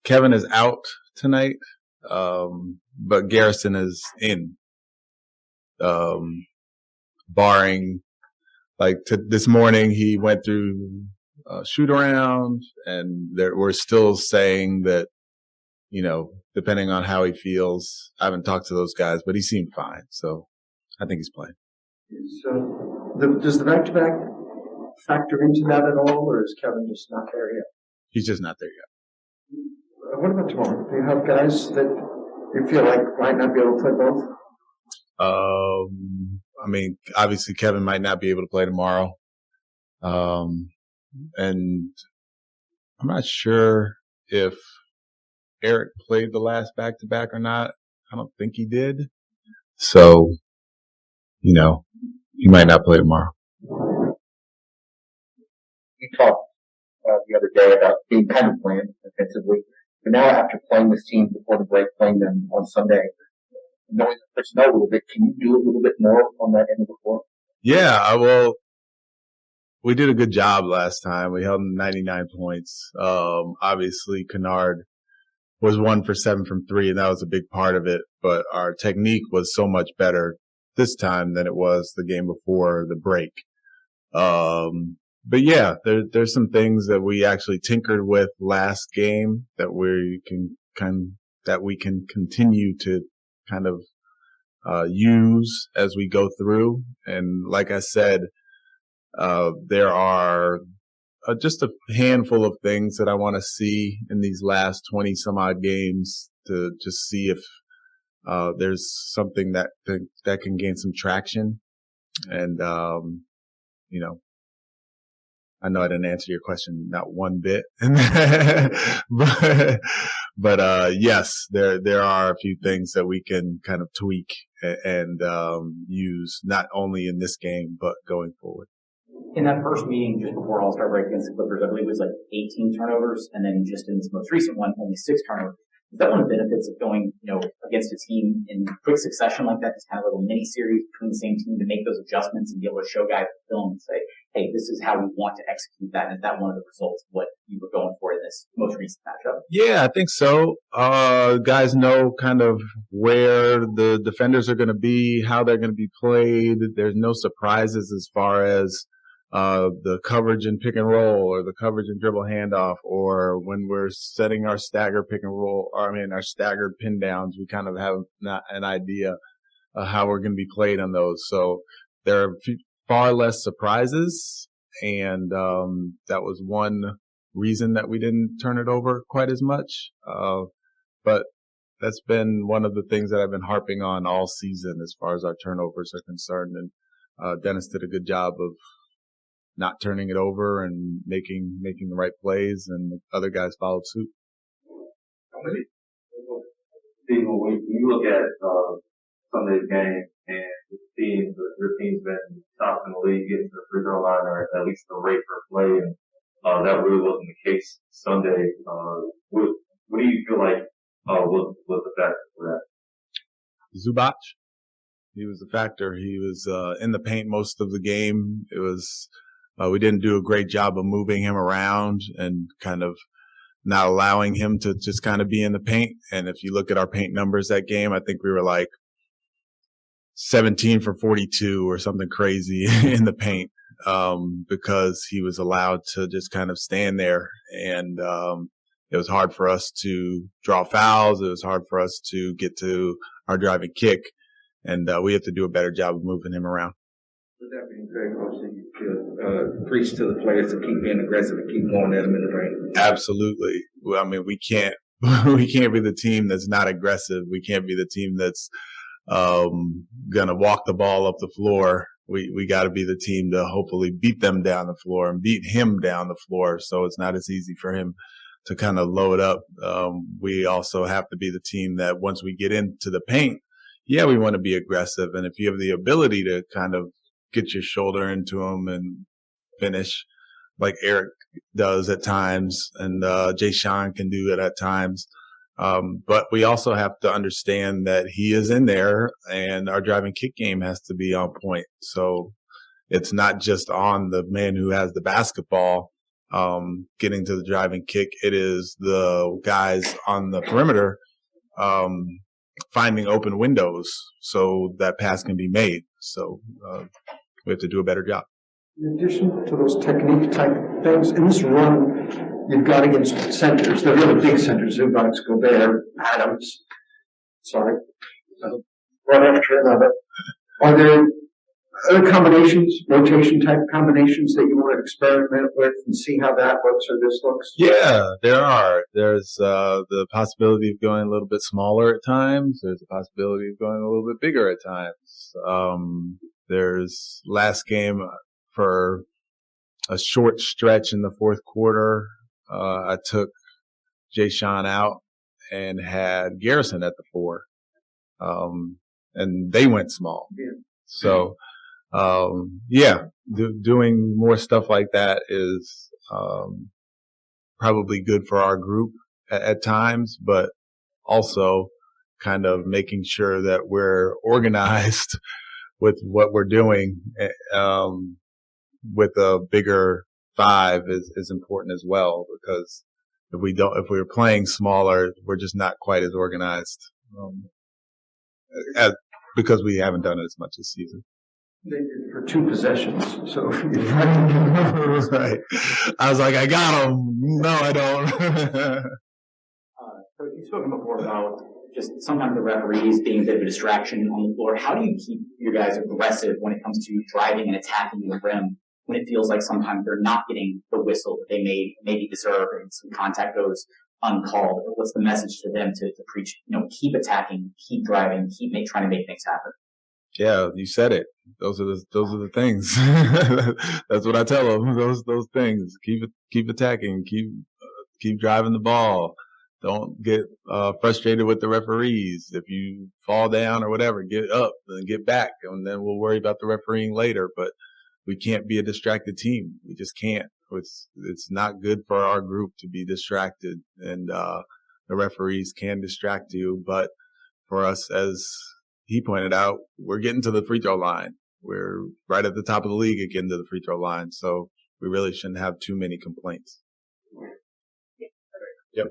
Kevin is out tonight, but Garrison is in. Barring this morning, he went through a shoot around, and we're still saying that, depending on how he feels. I haven't talked to those guys, but he seemed fine, so I think he's playing. So, does the back-to-back factor into that at all, or is Kevin just not there yet? He's just not there yet. What about tomorrow? Do you have guys that you feel like might not be able to play both? Obviously Kevin might not be able to play tomorrow. And I'm not sure if Eric played the last back-to-back or not. I don't think he did. So, he might not play tomorrow. You talked the other day about being kind of bland offensively. But now after playing this team before the break, playing them on Sunday, knowing the personnel a little bit, can you do a little bit more on that end of the floor? Yeah, well, we did a good job last time. We held 99 points. Obviously, Kennard was 1 for 7 from 3, and that was a big part of it. But our technique was so much better this time than it was the game before the break. But yeah, there's some things that we actually tinkered with last game that we can continue to kind of use as we go through. And like I said, there are just a handful of things that I want to see in these last 20 some odd games to just see if there's something that can gain some traction. And I know I didn't answer your question not one bit, but yes, there are a few things that we can kind of tweak and use not only in this game but going forward. In that first meeting just before All-Star break against the Clippers, I believe it was 18 turnovers, and then just in this most recent one, only 6 turnovers. Is that one of the benefits of going, against a team in quick succession like that, this kind of little mini series between the same team, to make those adjustments and be able to show guys the film and say, hey, this is how we want to execute that? And is that one of the results of what you were going for in this most recent matchup? Yeah, I think so. Guys know kind of where the defenders are going to be, how they're going to be played. There's no surprises as far as the coverage and pick and roll, or the coverage and dribble handoff, or when we're setting our stagger pick and roll, our staggered pin downs, we kind of have an idea of how we're going to be played on those. So there are far less surprises, and that was one reason that we didn't turn it over quite as much. But that's been one of the things that I've been harping on all season as far as our turnovers are concerned. And Dennis did a good job of not turning it over and making the right plays, and the other guys followed suit. Stephen, when you look at Sunday's game and your team's been top in the league, getting to the free throw line, or at least the rate per play, and that really wasn't the case Sunday. What do you feel like was the factor for that? Zubac. He was the factor. He was in the paint most of the game. It was we didn't do a great job of moving him around and kind of not allowing him to just kind of be in the paint. And if you look at our paint numbers that game, I think we were 17 for 42 or something crazy in the paint, because he was allowed to just kind of stand there. And it was hard for us to draw fouls. It was hard for us to get to our driving kick. And we have to do a better job of moving him around. With that being said, Coach, you feel preach to the players to keep being aggressive and keep going at them in the paint. Absolutely. Well, we can't be the team that's not aggressive. We can't be the team that's gonna walk the ball up the floor. We got to be the team to hopefully beat them down the floor and beat him down the floor. So it's not as easy for him to kind of load up. We also have to be the team that once we get into the paint, yeah, we want to be aggressive. And if you have the ability to kind of get your shoulder into him and finish like Eric does at times, and Jay Sean can do it at times. But we also have to understand that he is in there, and our driving kick game has to be on point. So it's not just on the man who has the basketball. getting to the driving kick. It is the guys on the perimeter finding open windows so that pass can be made. So we have to do a better job. In addition to those technique type things, in this run, you've got against centers, the really big centers, Zubac, Gobert, Adams. Sorry. One after another. Are there other combinations, rotation type combinations that you want to experiment with and see how that looks or this looks? Yeah, there are. There's the possibility of going a little bit smaller at times. There's a possibility of going a little bit bigger at times. There's last game for a short stretch in the fourth quarter. I took Jay Sean out and had Garrison at the 4. And they went small. Yeah. So, doing more stuff like that is, probably good for our group at times, but also kind of making sure that we're organized with what we're doing, with a bigger 5 is important as well, because if we're playing smaller, we're just not quite as organized, because we haven't done it as much this season. For 2 possessions, so right. I was like, I got him. No, I don't. So you've spoken before about just sometimes the referees being a bit of a distraction on the floor. How do you keep your guys aggressive when it comes to driving and attacking the rim when it feels like sometimes they're not getting the whistle that they maybe deserve and some contact goes uncalled? What's the message to them to preach? Keep attacking, keep driving, trying to make things happen. Yeah, you said it. Those are the things. That's what I tell them. Those things. Keep attacking. Keep driving the ball. Don't get frustrated with the referees. If you fall down or whatever, get up and get back, and then we'll worry about the refereeing later. But we can't be a distracted team. We just can't. It's not good for our group to be distracted, and the referees can distract you. But for us, as he pointed out, we're getting to the free throw line. We're right at the top of the league at getting to the free throw line, so we really shouldn't have too many complaints. Yep.